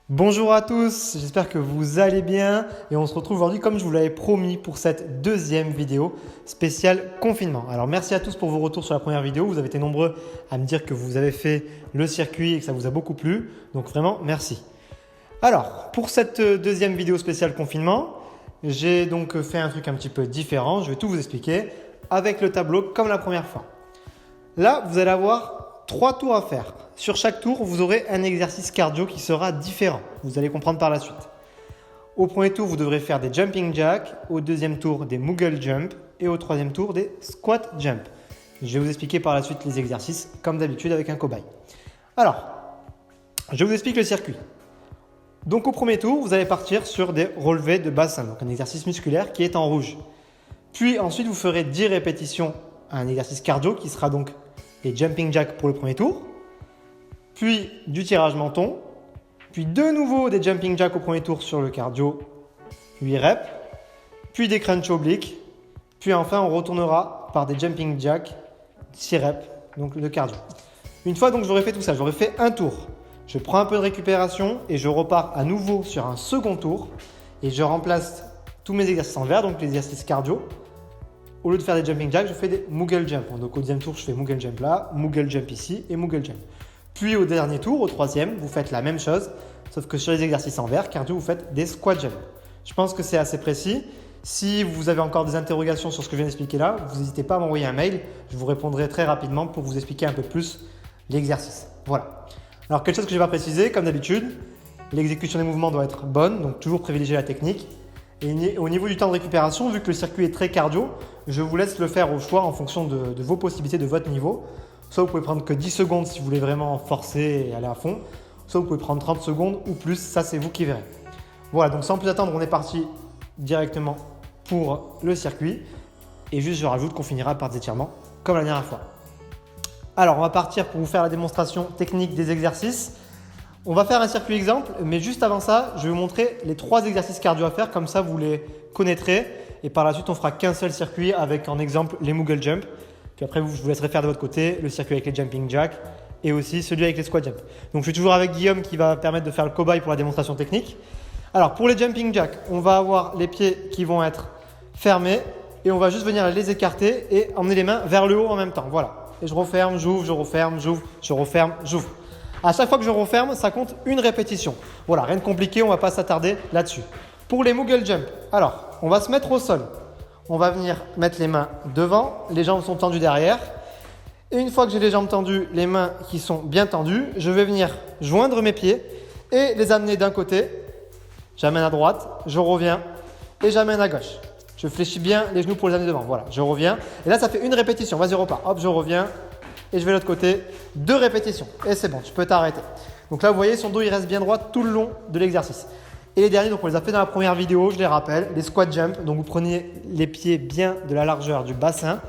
Bonjour à tous, j'espère que vous allez bien et on se retrouve aujourd'hui comme je vous l'avais promis pour cette deuxième vidéo spéciale confinement. Alors merci à tous pour vos retours sur la première vidéo, vous avez été nombreux à me dire que vous avez fait le circuit et que ça vous a beaucoup plu, donc vraiment merci. Alors pour cette deuxième vidéo spéciale confinement, j'ai donc fait un truc un petit peu différent, je vais tout vous expliquer avec le tableau comme la première fois. Là vous allez avoir 3 tours à faire. Sur chaque tour, vous aurez un exercice cardio qui sera différent. Vous allez comprendre par la suite. Au premier tour, vous devrez faire des jumping jacks. Au deuxième tour, des Moogle jump. Et au troisième tour, des squat jump. Je vais vous expliquer par la suite les exercices, comme d'habitude avec un cobaye. Alors, je vous explique le circuit. Donc au premier tour, vous allez partir sur des relevés de bassin, donc un exercice musculaire qui est en rouge. Puis ensuite, vous ferez 10 répétitions à un exercice cardio qui sera donc les jumping jacks pour le premier tour, puis du tirage menton, puis de nouveau des jumping jacks au premier tour sur le cardio, 8 reps, puis des crunch obliques, puis enfin on retournera par des jumping jacks, 6 reps, donc le cardio. Une fois donc j'aurai fait tout ça, j'aurai fait un tour, je prends un peu de récupération et je repars à nouveau sur un second tour et je remplace tous mes exercices en vert, donc les exercices cardio. Au lieu de faire des jumping jacks, je fais des Moogle jump. Donc au deuxième tour, je fais Moogle jump là, Moogle jump ici et Moogle jump. Puis au dernier tour, au troisième, vous faites la même chose, sauf que sur les exercices en vert, cardio, vous faites des squat jump. Je pense que c'est assez précis. Si vous avez encore des interrogations sur ce que je viens d'expliquer là, vous n'hésitez pas à m'envoyer un mail. Je vous répondrai très rapidement pour vous expliquer un peu plus l'exercice. Voilà. Alors quelque chose que je vais pas préciser, comme d'habitude, l'exécution des mouvements doit être bonne, donc toujours privilégier la technique. Et au niveau du temps de récupération, vu que le circuit est très cardio, je vous laisse le faire au choix en fonction de vos possibilités, de votre niveau. Soit vous pouvez prendre que 10 secondes si vous voulez vraiment forcer et aller à fond. Soit vous pouvez prendre 30 secondes ou plus, ça c'est vous qui verrez. Voilà, donc sans plus attendre, on est parti directement pour le circuit. Et juste je rajoute qu'on finira par des étirements comme la dernière fois. Alors on va partir pour vous faire la démonstration technique des exercices. On va faire un circuit exemple, mais juste avant ça, je vais vous montrer les 3 exercices cardio à faire, comme ça vous les connaîtrez. Et par la suite, on fera qu'un seul circuit avec en exemple les Moogle jump. Puis après, je vous laisserai faire de votre côté le circuit avec les jumping jacks et aussi celui avec les squat jump. Donc je suis toujours avec Guillaume qui va permettre de faire le cobaye pour la démonstration technique. Alors pour les jumping jacks, on va avoir les pieds qui vont être fermés et on va juste venir les écarter et emmener les mains vers le haut en même temps. Voilà. Et je referme, j'ouvre, je referme, j'ouvre, je referme, j'ouvre. À chaque fois que je referme, ça compte une répétition. Voilà, rien de compliqué, on ne va pas s'attarder là-dessus. Pour les Moogle jump, alors, on va se mettre au sol. On va venir mettre les mains devant, les jambes sont tendues derrière. Et une fois que j'ai les jambes tendues, les mains qui sont bien tendues, je vais venir joindre mes pieds et les amener d'un côté. J'amène à droite, je reviens et j'amène à gauche. Je fléchis bien les genoux pour les amener devant. Voilà, je reviens. Et là, ça fait une répétition. Vas-y, repars. Hop, je reviens. Et je vais de l'autre côté, 2 répétitions. Et c'est bon, tu peux t'arrêter. Donc là, vous voyez, son dos, il reste bien droit tout le long de l'exercice. Et les derniers, donc on les a fait dans la première vidéo, je les rappelle, les squat jump. Donc vous prenez les pieds bien de la largeur du bassin.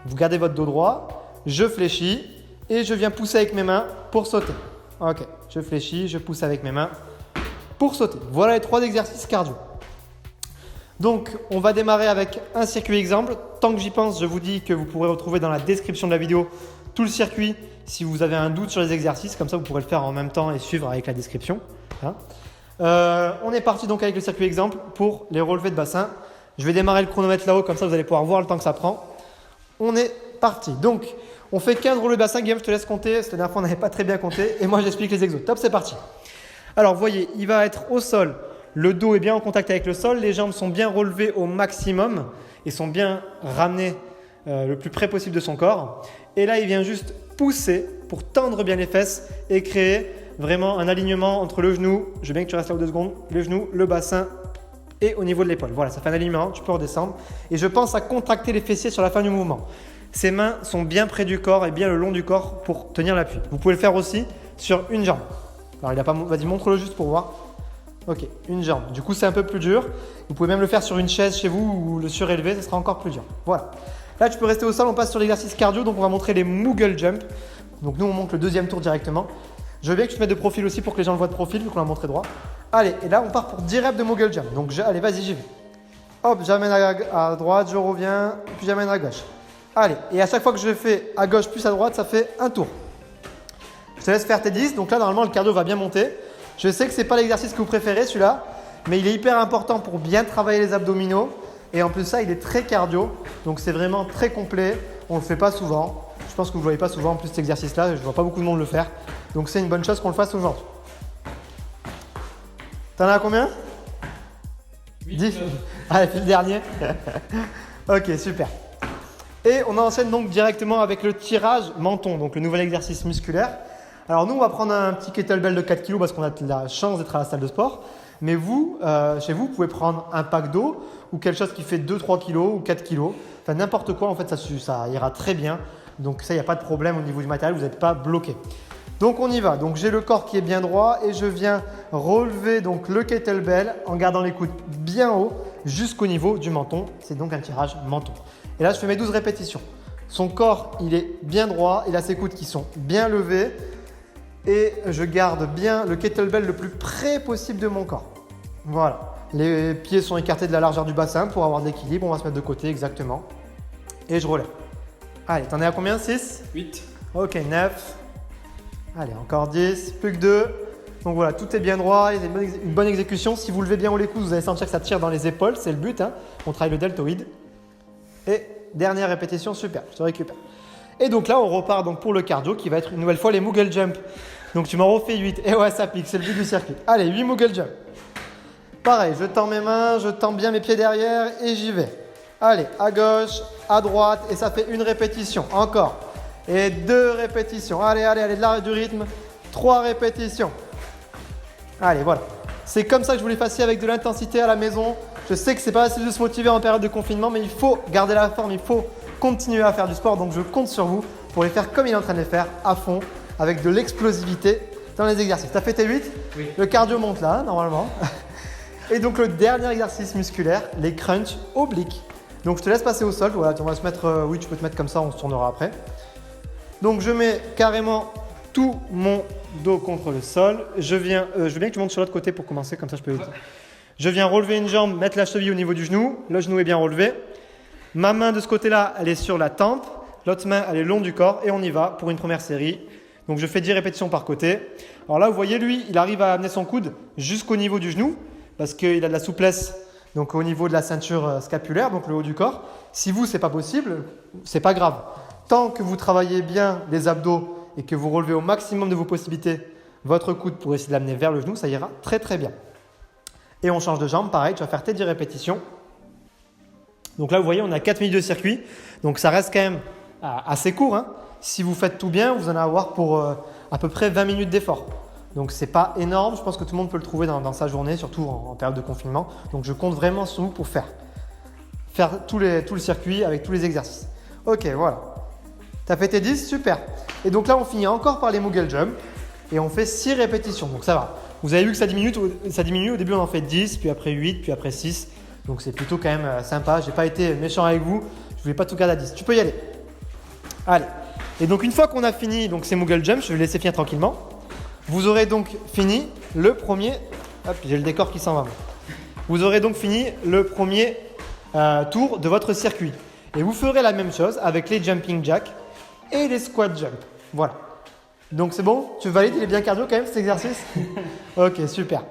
Vous gardez votre dos droit. Je fléchis et je viens pousser avec mes mains pour sauter. Ok, je fléchis, je pousse avec mes mains pour sauter. Voilà les 3 exercices cardio. Donc, on va démarrer avec un circuit exemple. Tant que j'y pense, je vous dis que vous pourrez retrouver dans la description de la vidéo tout le circuit si vous avez un doute sur les exercices. Comme ça, vous pourrez le faire en même temps et suivre avec la description. Hein. On est parti donc avec le circuit exemple pour les relevés de bassin. Je vais démarrer le chronomètre là-haut, comme ça vous allez pouvoir voir le temps que ça prend. On est parti. Donc, on fait 15 relevés de bassin. Guillaume, je te laisse compter. Cette dernière fois, on n'avait pas très bien compté. Et moi, j'explique les exos. Top, c'est parti. Alors, vous voyez, il va être au sol. Le dos est bien en contact avec le sol, les jambes sont bien relevées au maximum et sont bien ramenées le plus près possible de son corps. Et là, il vient juste pousser pour tendre bien les fesses et créer vraiment un alignement entre le genou, je veux bien que tu restes là 2 secondes, le genou, le bassin et au niveau de l'épaule. Voilà, ça fait un alignement, tu peux redescendre. Et je pense à contracter les fessiers sur la fin du mouvement. Ses mains sont bien près du corps et bien le long du corps pour tenir l'appui. Vous pouvez le faire aussi sur une jambe. Alors, il n'a pas, vas-y, montre-le juste pour voir. Ok, une jambe. Du coup, c'est un peu plus dur. Vous pouvez même le faire sur une chaise chez vous ou le surélever, ce sera encore plus dur. Voilà. Là, tu peux rester au sol. On passe sur l'exercice cardio. Donc, on va montrer les Moogle jump. Donc, nous, on monte le deuxième tour directement. Je veux bien que tu te mettes de profil aussi pour que les gens le voient de profil, vu qu'on l'a montré droit. Allez, et là, on part pour 10 reps de Moogle jump. Donc, allez, vas-y, j'y vais. Hop, j'amène à droite, je reviens, puis j'amène à gauche. Allez, et à chaque fois que je fais à gauche plus à droite, ça fait un tour. Je te laisse faire tes 10. Donc là, normalement, le cardio va bien monter. Je sais que ce n'est pas l'exercice que vous préférez celui-là, mais il est hyper important pour bien travailler les abdominaux. Et en plus ça, il est très cardio, donc c'est vraiment très complet. On ne le fait pas souvent. Je pense que vous ne le voyez pas souvent en plus cet exercice-là. Je ne vois pas beaucoup de monde le faire. Donc c'est une bonne chose qu'on le fasse aujourd'hui. T'en as combien? 10. Allez, fais le dernier. Ok, super. Et on enchaîne donc directement avec le tirage menton, donc le nouvel exercice musculaire. Alors nous, on va prendre un petit kettlebell de 4 kg parce qu'on a la chance d'être à la salle de sport. Mais vous, chez vous, vous pouvez prendre un pack d'eau ou quelque chose qui fait 2-3 kg ou 4 kg. Enfin, n'importe quoi, en fait, ça ira très bien. Donc ça, il n'y a pas de problème au niveau du matériel, vous n'êtes pas bloqué. Donc on y va. Donc j'ai le corps qui est bien droit et je viens relever donc le kettlebell en gardant les coudes bien haut jusqu'au niveau du menton. C'est donc un tirage menton. Et là, je fais mes 12 répétitions. Son corps, il est bien droit. Il a ses coudes qui sont bien levés. Et je garde bien le kettlebell le plus près possible de mon corps. Voilà. Les pieds sont écartés de la largeur du bassin pour avoir de l'équilibre. On va se mettre de côté exactement. Et je relève. Allez, t'en es à combien? 6? 8. Ok, 9. Allez, encore 10. Plus que 2. Donc voilà, tout est bien droit. Il y a une bonne exécution. Si vous levez bien haut les coudes, vous allez sentir que ça tire dans les épaules. C'est le but. Hein. On travaille le deltoïde. Et dernière répétition, super. Je te récupère. Et donc là, on repart donc pour le cardio qui va être une nouvelle fois les Moogle Jump. Donc tu m'en refais 8. Et ouais, ça pique, c'est le but du circuit. Allez, 8 Moogle Jump. Pareil, je tends mes mains, je tends bien mes pieds derrière et j'y vais. Allez, à gauche, à droite et ça fait une répétition. Encore. Et 2 répétitions. Allez, de l'arrêt du rythme. 3 répétitions. Allez, voilà. C'est comme ça que je vous les fasse avec de l'intensité à la maison. Je sais que c'est pas facile de se motiver en période de confinement, mais il faut garder la forme, il faut continuer à faire du sport. Donc je compte sur vous pour les faire comme il est en train de les faire, à fond, avec de l'explosivité dans les exercices. Tu as fait tes 8? Oui. Le cardio monte là, normalement. Et donc le dernier exercice musculaire, les crunchs obliques. Donc je te laisse passer au sol. Voilà, on va se mettre, oui, tu peux te mettre comme ça, on se tournera après. Donc je mets carrément tout mon dos contre le sol. Je veux bien que tu montes sur l'autre côté pour commencer, comme ça je peux éviter. Je viens relever une jambe, mettre la cheville au niveau du genou. Le genou est bien relevé. Ma main de ce côté-là, elle est sur la tempe. L'autre main, elle est long du corps. Et on y va pour une première série. Donc je fais 10 répétitions par côté. Alors là, vous voyez, lui, il arrive à amener son coude jusqu'au niveau du genou parce qu'il a de la souplesse donc au niveau de la ceinture scapulaire, donc le haut du corps. Si vous, ce n'est pas possible, ce n'est pas grave. Tant que vous travaillez bien les abdos et que vous relevez au maximum de vos possibilités votre coude pour essayer de l'amener vers le genou, ça ira très très bien. Et on change de jambe, pareil, tu vas faire tes 10 répétitions. Donc là, vous voyez, on a 4 minutes de circuit. Donc ça reste quand même assez court. Hein. Si vous faites tout bien, vous en allez avoir pour à peu près 20 minutes d'effort. Donc ce n'est pas énorme. Je pense que tout le monde peut le trouver dans sa journée, surtout en période de confinement. Donc je compte vraiment sur vous pour faire tout le circuit avec tous les exercices. Ok, voilà. Tu as fait tes 10, super. Et donc là, on finit encore par les Moogle Jump. Et on fait 6 répétitions. Donc ça va. Vous avez vu que ça diminue. Au début, on en fait 10, puis après 8, puis après 6. Donc c'est plutôt quand même sympa. Je n'ai pas été méchant avec vous. Je ne voulais pas tout garder à 10. Tu peux y aller. Allez. Et donc une fois qu'on a fini donc, ces Moogle Jump, je vais laisser finir tranquillement. Vous aurez donc fini le premier. Hop, j'ai le décor qui s'en va. Vous aurez donc fini le premier tour de votre circuit. Et vous ferez la même chose avec les jumping jacks et les squat jump. Voilà. Donc c'est bon? Tu valides? Il est bien cardio quand même cet exercice? Ok, super.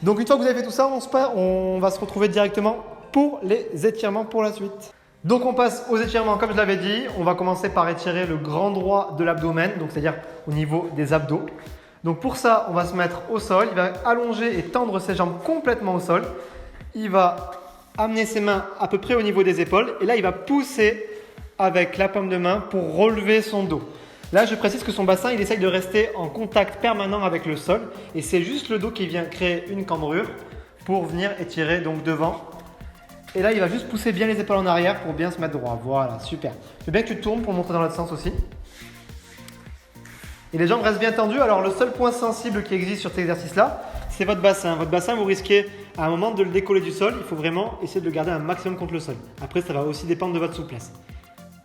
Donc une fois que vous avez fait tout ça, on va se retrouver directement pour les étirements pour la suite. Donc on passe aux étirements comme je l'avais dit. On va commencer par étirer le grand droit de l'abdomen, donc c'est-à-dire au niveau des abdos. Donc pour ça, on va se mettre au sol. Il va allonger et tendre ses jambes complètement au sol. Il va amener ses mains à peu près au niveau des épaules. Et là, il va pousser avec la paume de main pour relever son dos. Là, je précise que son bassin, il essaye de rester en contact permanent avec le sol. Et c'est juste le dos qui vient créer une cambrure pour venir étirer donc devant. Et là, il va juste pousser bien les épaules en arrière pour bien se mettre droit. Voilà, super. Je veux bien que tu te tournes pour montrer dans l'autre sens aussi. Et les jambes restent bien tendues. Alors, le seul point sensible qui existe sur cet exercice-là, c'est votre bassin. Votre bassin, vous risquez à un moment de le décoller du sol. Il faut vraiment essayer de le garder un maximum contre le sol. Après, ça va aussi dépendre de votre souplesse.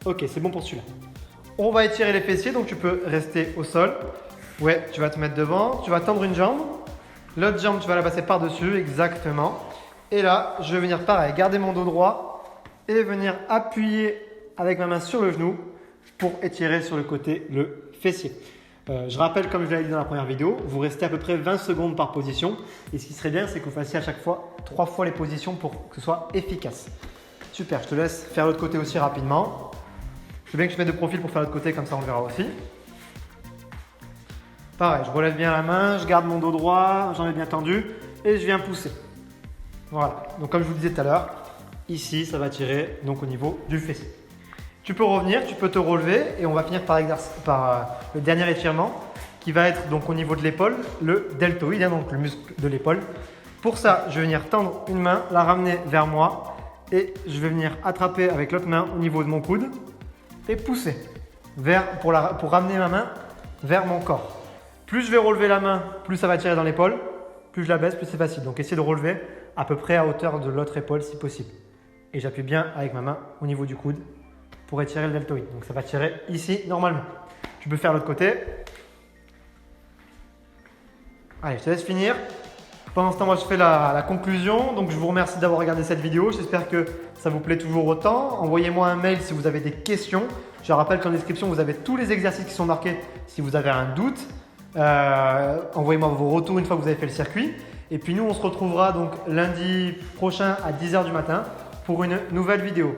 Ok, c'est bon pour celui-là. On va étirer les fessiers, donc tu peux rester au sol. Ouais, tu vas te mettre devant. Tu vas tendre une jambe. L'autre jambe, tu vas la passer par-dessus, exactement. Et là, je vais venir pareil, garder mon dos droit et venir appuyer avec ma main sur le genou pour étirer sur le côté le fessier. Je rappelle, comme je l'avais dit dans la première vidéo, vous restez à peu près 20 secondes par position. Et ce qui serait bien, c'est que vous fassiez à chaque fois 3 fois les positions pour que ce soit efficace. Super, je te laisse faire l'autre côté aussi rapidement. Je veux bien que je mette de profil pour faire l'autre côté, comme ça on le verra aussi. Pareil, je relève bien la main, je garde mon dos droit, j'en ai bien tendu et je viens pousser. Voilà, donc comme je vous le disais tout à l'heure, ici ça va tirer donc au niveau du fessier. Tu peux revenir, tu peux te relever et on va finir par le dernier étirement qui va être donc au niveau de l'épaule, le deltoïde, donc le muscle de l'épaule. Pour ça, je vais venir tendre une main, la ramener vers moi et je vais venir attraper avec l'autre main au niveau de mon coude et pousser pour ramener ma main vers mon corps. Plus je vais relever la main, plus ça va tirer dans l'épaule. Plus je la baisse, plus c'est facile. Donc essayez de relever à peu près à hauteur de l'autre épaule si possible. Et j'appuie bien avec ma main au niveau du coude pour étirer le deltoïde. Donc ça va tirer ici normalement. Tu peux faire l'autre côté. Allez, je te laisse finir. Pendant ce temps, moi je fais la conclusion. Donc je vous remercie d'avoir regardé cette vidéo. J'espère que ça vous plaît toujours autant. Envoyez-moi un mail si vous avez des questions. Je rappelle qu'en description, vous avez tous les exercices qui sont marqués si vous avez un doute. Envoyez-moi vos retours une fois que vous avez fait le circuit. Et puis nous, on se retrouvera donc lundi prochain à 10 h du matin pour une nouvelle vidéo.